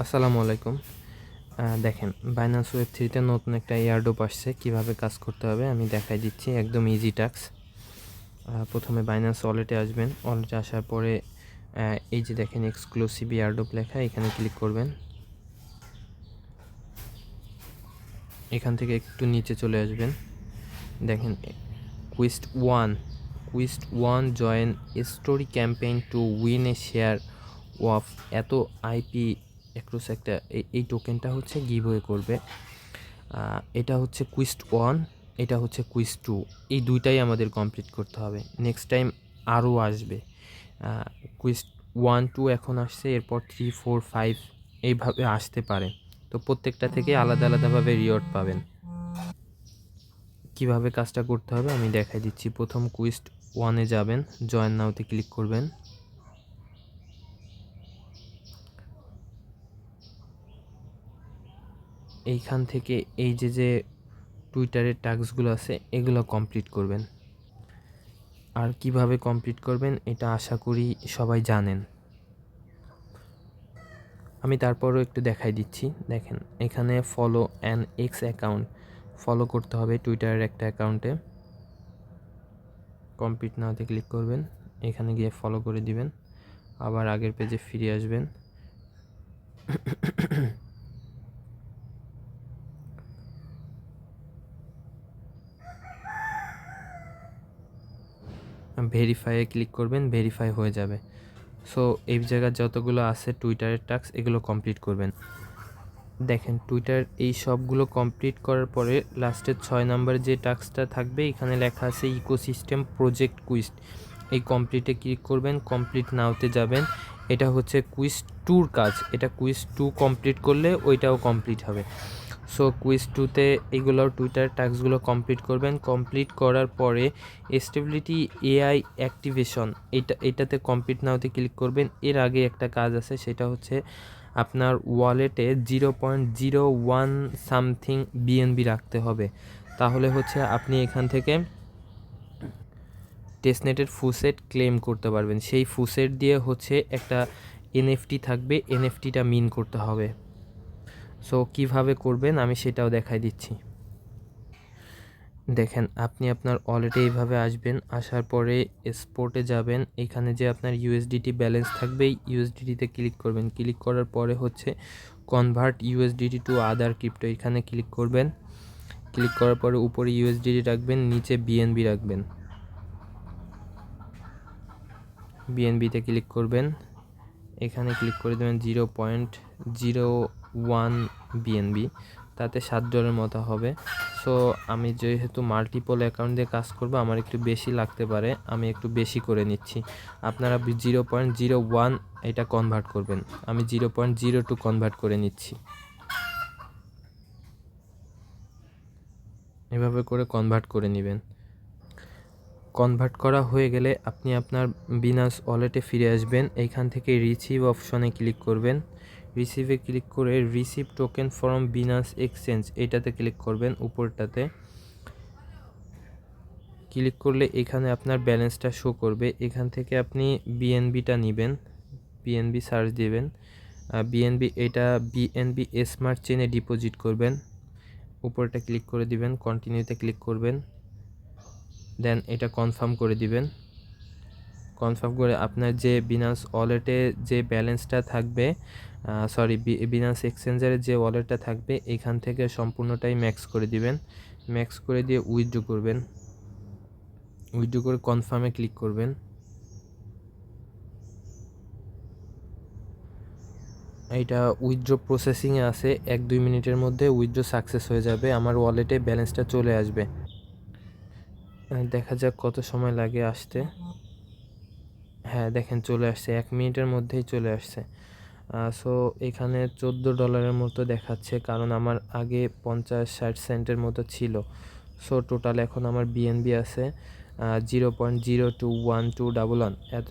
আসসালামু আলাইকুম। দেখেন বাইন্যান্স ওয়েব 3 তে নতুন একটা এয়ারড্রপ আসছে। কিভাবে কাজ করতে হবে আমি দেখাই দিচ্ছি। একদম ইজি টাস্ক। প্রথমে বাইন্যান্স ওয়ালেটে আসবেন। ওয়ালেটে আসার পরে এই যে দেখেন এক্সক্লুসিভ এয়ারড্রপ লেখা, এখানে ক্লিক করবেন। এখান থেকে একটু নিচে চলে আসবেন। দেখেন quest one join story campaign to win A share of এত আইপি অ্যাক্রস একটা এই টোকেনটা হচ্ছে গিভওয়ে করবে। এটা হচ্ছে কুইস্ট ওয়ান, এটা হচ্ছে কুইস্ট টু, এই দুইটাই আমাদের কমপ্লিট করতে হবে। নেক্সট টাইম আরও আসবে। কুইস্ট ওয়ান টু এখন আসছে, এরপর 3 4 5 এইভাবে আসতে পারে। তো প্রত্যেকটা থেকে আলাদা আলাদাভাবে রিওয়ার্ড পাবেন। কিভাবে কাজটা করতে হবে আমি দেখাই দিচ্ছি। প্রথম কুইস্ট ওয়ানে যাবেন, জয়েন নাওতে ক্লিক করবেন। এইখান থেকে এই যে টুইটারের টাস্কগুলো আছে এগুলো কমপ্লিট করবেন। আর কিভাবে কমপ্লিট করবেন এটা আশা করি সবাই জানেন। আমি তারপরও একটু দেখাই দিচ্ছি। দেখেন এখানে follow an x account, follow করতে হবে টুইটারের একটা অ্যাকাউন্টে। কমপ্লিট নাওতে ক্লিক করবেন, এখানে গিয়ে ফলো করে দিবেন। আবার আগের পেজে ফিরে আসবেন। ভেরিফাইয়ে ক্লিক করবেন, ভেরিফাই হয়ে যাবে। সো এই জায়গায় যতগুলো আছে টুইটারের টাস্ক এগুলো কমপ্লিট করবেন। দেখেন টুইটার এই সবগুলো কমপ্লিট করার পরে লাস্টের 6 নম্বরে যে টাস্কটা থাকবে এখানে লেখা আছে ইকোসিস্টেম প্রজেক্ট কুইস্ট। এই কমপ্লিটে ক্লিক করবেন, কমপ্লিট নাওতে যাবেন। এটা হচ্ছে কুইজ টুর কাজ, এটা কুইজ টু কমপ্লিট করলে ওইটাও কমপ্লিট হবে। সো কুইজ টুতে এইগুলোর টুইটার টাস্কগুলো কমপ্লিট করবেন। কমপ্লিট করার পরে স্টেবিলিটি এআই অ্যাক্টিভেশন এটাতে কমপ্লিট নাওতে ক্লিক করবেন। এর আগে একটা কাজ আছে, সেটা হচ্ছে আপনার ওয়ালেটে 0.01 সামথিং বিএনবি রাখতে হবে। তাহলে হচ্ছে আপনি এখান থেকে টেস্টনেটের ফুসেট ক্লেম করতে পারবেন। সেই ফুসেট দিয়ে হচ্ছে একটা এনএফটি থাকবে, এনএফটিটা মিন করতে হবে। সো কিভাবে করবেন আমি সেটাও দেখাই দিচ্ছি। দেখেন আপনি আপনার ওয়ালেটে এইভাবে আসবেন, আসার পরে স্পোর্টে যাবেন। এখানে যে আপনার ইউএসডিটি ব্যালেন্স থাকবে ইউএসডিটিতে ক্লিক করবেন। ক্লিক করার পরে হচ্ছে convert USDT to other crypto, এখানে ক্লিক করবেন। ক্লিক করার পরে উপরে ইউএসডিটি রাখবেন, নিচে বিএনবি রাখবেন। বিএনবিতে ক্লিক করবেন, এখানে ক্লিক করে দেবেন 0.01 বিএনবি, তাতে $7 মতো হবে। সো আমি যেহেতু মাল্টিপল অ্যাকাউন্ট দিয়ে কাজ করব আমার একটু বেশি লাগতে পারে, আমি একটু বেশি করে নিচ্ছি। আপনারা 0.01 এটা কনভার্ট করবেন, আমি 0.02 কনভার্ট করে নিচ্ছি। এভাবে করে কনভার্ট করে নেবেন। কনভার্ট করা হয়ে গেলে আপনি আপনার বিনান্স ওয়ালেটে ফিরে আসবেন। এইখান থেকে রিসিভ অপশনে ক্লিক করবেন। রিসিভে ক্লিক করে receive token from Binance exchange এটাতে ক্লিক করবেন। উপরটাতে ক্লিক করলে এখানে আপনার ব্যালেন্সটা শো করবে। এখান থেকে আপনি বিএনবিটা নেবেন, বিএনবি সার্চ দিবেন। বিএনবি এটা বিএনবি স্মার্ট চেনে ডিপোজিট করবেন। উপরটা ক্লিক করে দিবেন, কন্টিনিউতে ক্লিক করবেন, দেন এটা কনফার্ম করে দিবেন। কনফার্ম করে আপনার যে বিনান্স ওয়ালেটে যে ব্যালেন্সটা থাকবে, বিনান্স এক্সচেঞ্জারের যে ওয়ালেটটা থাকবে এখান থেকে সম্পূর্ণটাই ম্যাক্স করে দিবেন। ম্যাক্স করে দিয়ে উইথড্র করবেন। উইথড্র করে কনফার্মে ক্লিক করবেন। এইটা উইথড্র প্রসেসিংয়ে আছে, 1-2 মিনিটের মধ্যে উইথড্র সাকসেস হয়ে যাবে, আমার ওয়ালেটে ব্যালেন্সটা চলে আসবে। দেখা যাক কত সময় লাগে আসতে। হ্যাঁ দেখেন চলে আসছে, 1 মিনিটের মধ্যেই চলে আসছে। সো এখানে $14 মতো দেখাচ্ছে, কারণ আমার আগে 50-60 সেন্টের মতো ছিল। সো টোটাল এখন আমার বিএনবি আছে 0.021211 এত।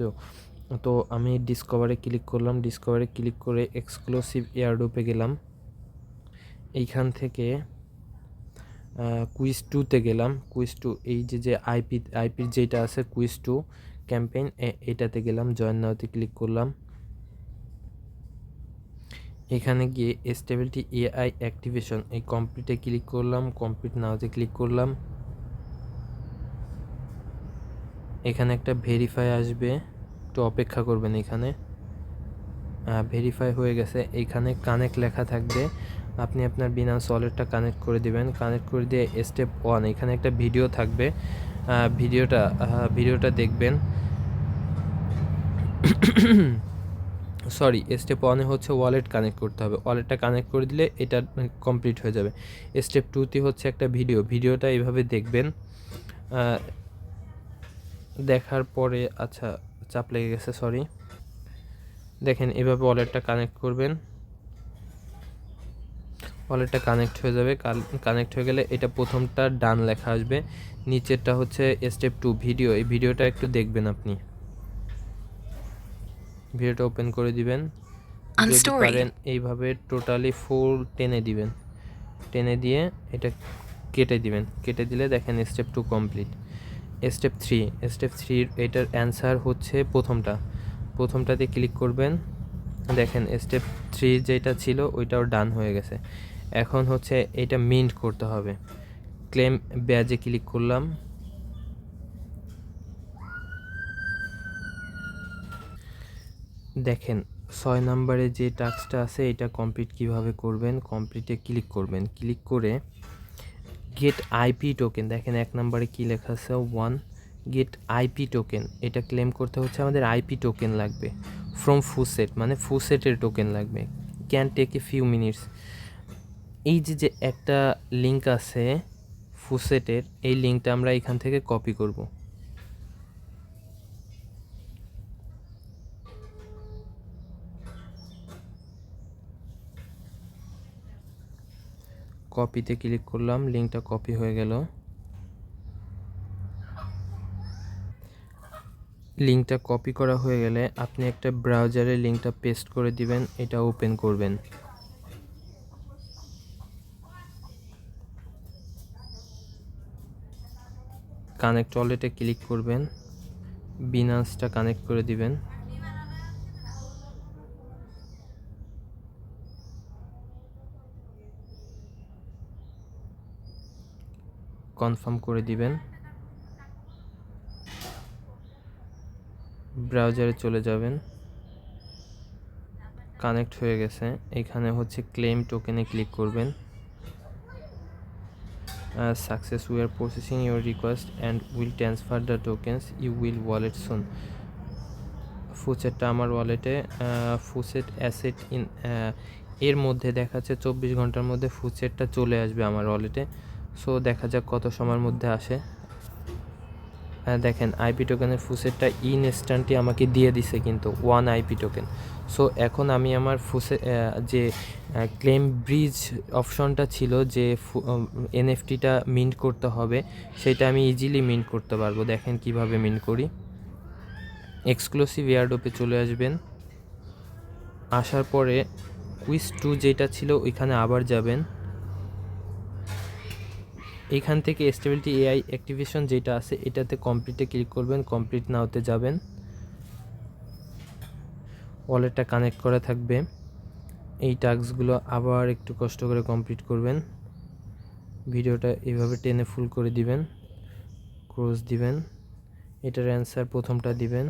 তো আমি ডিসকভারে ক্লিক করলাম, ডিসকভারে ক্লিক করে এক্সক্লুসিভ এয়ারড্রপে গেলাম। এইখান থেকে কুইজ টুতে গেলাম। কুইজ টু এই যে আইপির যেটা আছে কুইজ টু ক্যাম্পেইন, এটাতে গেলাম, জয়েন নাওতে ক্লিক করলাম। এখানে গিয়ে স্টেবিলিটি এআই অ্যাক্টিভেশন এই কমপ্লিটে ক্লিক করলাম, কমপ্লিট নাওতে ক্লিক করলাম। এখানে একটা ভেরিফাই আসবে, একটু অপেক্ষা করবেন। এখানে ভেরিফাই হয়ে গেছে। এখানে কানেক্ট লেখা থাকবে, আপনি আপনার বিনান্স ওয়ালেটটা কানেক্ট করে দিবেন। কানেক্ট করে দিয়ে স্টেপ 1 এখানে একটা ভিডিও থাকবে, ভিডিওটা দেখবেন। সরি, স্টেপ 1 হচ্ছে ওয়ালেট কানেক্ট করতে হবে। ওয়ালেটটা কানেক্ট করে দিলে এটা কমপ্লিট হয়ে যাবে। স্টেপ 2তে হচ্ছে একটা ভিডিওটা এইভাবে দেখবেন। দেখার পরে আচ্ছা, চাপ লেগে গেছে, সরি। দেখেন এভাবে ওয়ালেটটা কানেক্ট করবেন, ওয়ালেটটা কানেক্ট হয়ে যাবে। কানেক্ট হয়ে গেলে এটা প্রথমটা ডান লেখা আসবে, নিচেরটা হচ্ছে স্টেপ 2 ভিডিও। এই ভিডিওটা একটু দেখবেন, আপনি ভিডিওটা ওপেন করে দিবেন। যদি পারেন এইভাবে টোটালি ফুল টেনে দিবেন, টেনে দিয়ে এটা কেটে দিবেন। কেটে দিলে দেখেন স্টেপ 2 কমপ্লিট। স্টেপ 3 এটার অ্যান্সার হচ্ছে প্রথমটাতে ক্লিক করবেন। দেখেন স্টেপ 3 যেটা ছিল ওইটাও ডান হয়ে গেছে। এখন হচ্ছে এটা মিন্ট করতে হবে। ক্লেম ব্যাজে ক্লিক করলাম। দেখেন 6 নম্বরে যে টাস্কটা আছে এটা কমপ্লিট কিভাবে করবেন, কমপ্লিটে ক্লিক করবেন। ক্লিক করে গেট আইপি টোকেন, দেখেন 1 নম্বরে কি লেখা আছে 1 গেট আইপি টোকেন। এটা ক্লেম করতে হচ্ছে আমাদের আইপি টোকেন লাগবে ফ্রম ফুসেট, মানে ফুসেটের টোকেন লাগবে। Can take a few minutes. এই যে একটা লিঙ্ক আছে ফুসেটের, এই লিঙ্কটা আমরা এখান থেকে কপি করব। কপিতে ক্লিক করলাম, লিঙ্কটা কপি হয়ে গেল। লিঙ্কটা কপি করা হয়ে গেলে আপনি একটা ব্রাউজারে লিঙ্কটা পেস্ট করে দিবেন, এটা ওপেন করবেন। কানেক্ট ওয়ালেটে ক্লিক করবেন, বিনান্সটা কানেক্ট করে দিবেন। কনফার্ম করে দিবেন। ব্রাউজারে চলে যাবেন, কানেক্ট হয়ে গেছে। এখানে হচ্ছে ক্লেম টোকেনে ক্লিক করবেন। Success, we are processing your request and will transfer the tokens you will wallet soon. ফুসেটটা আমার ওয়ালেটে, ফুসেট অ্যাসেট ইন, এর মধ্যে দেখাচ্ছে 24 ঘন্টার মধ্যে ফুসেটটা চলে আসবে আমার ওয়ালেটে। সো দেখা যাক কত সময়ের মধ্যে আসে। দেখেন আইপি টোকেনের ফুসেটটা ইনস্ট্যান্টলি আমাকে দিয়ে দিছে, কিন্তু 1 আইপি টোকেন। সো এখন আমি আমার যে ক্লেম ব্রিজ অপশনটা ছিল, যে এনএফটিটা মিন্ট করতে হবে, সেটা আমি ইজিলি মিন্ট করতে পারবো। দেখেন কিভাবে মিন্ট করি। এক্সক্লুসিভ এয়ারড্রপে চলে আসবেন। আসার পরে কুইজ 2 যেটা ছিল ওইখানে আবার যাবেন। এইখান থেকে স্টেবিলিটি এআই অ্যাক্টিভেশন যেটা আছে এটাতে কমপ্লিটে ক্লিক করবেন, কমপ্লিট নাওতে যাবেন। ওয়ালেটটা কানেক্ট করা থাকবে। এই টাস্কগুলো আবার একটু কষ্ট করে কমপ্লিট করবেন। ভিডিওটা এইভাবে টেনে ফুল করে দিবেন, ক্রস দিবেন। এটার অ্যান্সার প্রথমটা দিবেন,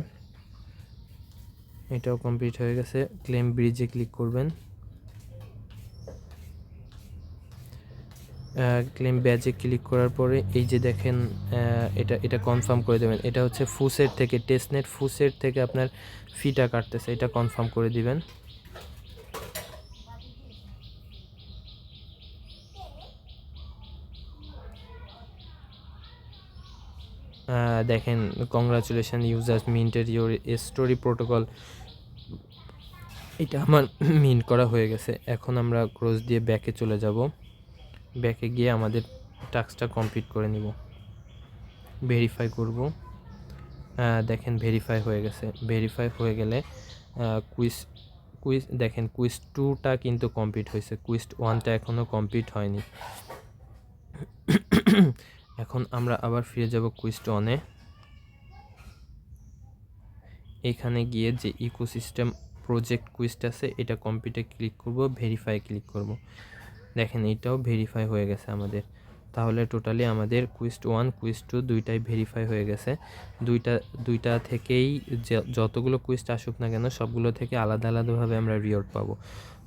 এটাও কমপ্লিট হয়ে গেছে। ক্লেম ব্রিজে ক্লিক করবেন। ক্লেম ব্যাজে ক্লিক করার পরে এই যে দেখেন এটা কনফার্ম করে দেবেন। এটা হচ্ছে ফুসেট থেকে, টেস্টনেট ফুসেট থেকে আপনার ফিটা কাটতেছে, এটা কনফার্ম করে দিবেন। দেখেন congratulation users minted your story protocol, এটা আমার মিন্ট করা হয়ে গেছে। এখন আমরা ক্রস দিয়ে ব্যাকে চলে যাব। ব্যাকে গিয়ে আমাদের টাস্কটা কমপ্লিট করে নিব, ভেরিফাই করব। দেখেন ভেরিফাই হয়ে গেছে। ভেরিফাই হয়ে গেলে কুইজ দেখেন কুইজ 2টা কিন্তু কমপ্লিট হয়েছে, কুইজ 1টা এখনও কমপ্লিট হয়নি। এখন আমরা আবার ফিরে যাব কুইজ 1-এ। এখানে গিয়ে যে ইকোসিস্টেম প্রজেক্ট কুইজটা আছে এটা কমপ্লিটে ক্লিক করব, ভেরিফাই ক্লিক করব। দেখেন এটাও ভেরিফাই হয়ে গেছে আমাদের। তাহলে টোটালি আমাদের কুইজ 1 কুইজ 2 দুইটাই ভেরিফাই হয়ে গেছে। দুইটা থেকেই যতগুলো কুইজ আসুক না কেন সবগুলো থেকে আলাদা আলাদাভাবে আমরা রিওয়ার্ড পাবো।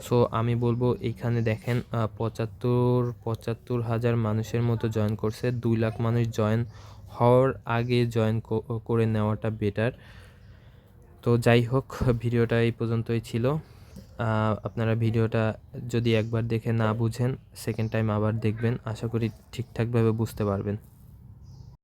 সো আমি বলবো এইখানে দেখেন ৭৫,০০০ মানুষের মতো জয়েন করছে। 2 লাখ মানুষ জয়েন হওয়ার আগে জয়েন করে নেওয়াটা বেটার। তো যাই হোক, ভিডিওটা এই পর্যন্তই ছিল। আপনারা ভিডিওটা যদি একবার দেখে না বুঝেন সেকেন্ড টাইম আবার দেখবেন, আশা করি ঠিকঠাকভাবে বুঝতে পারবেন।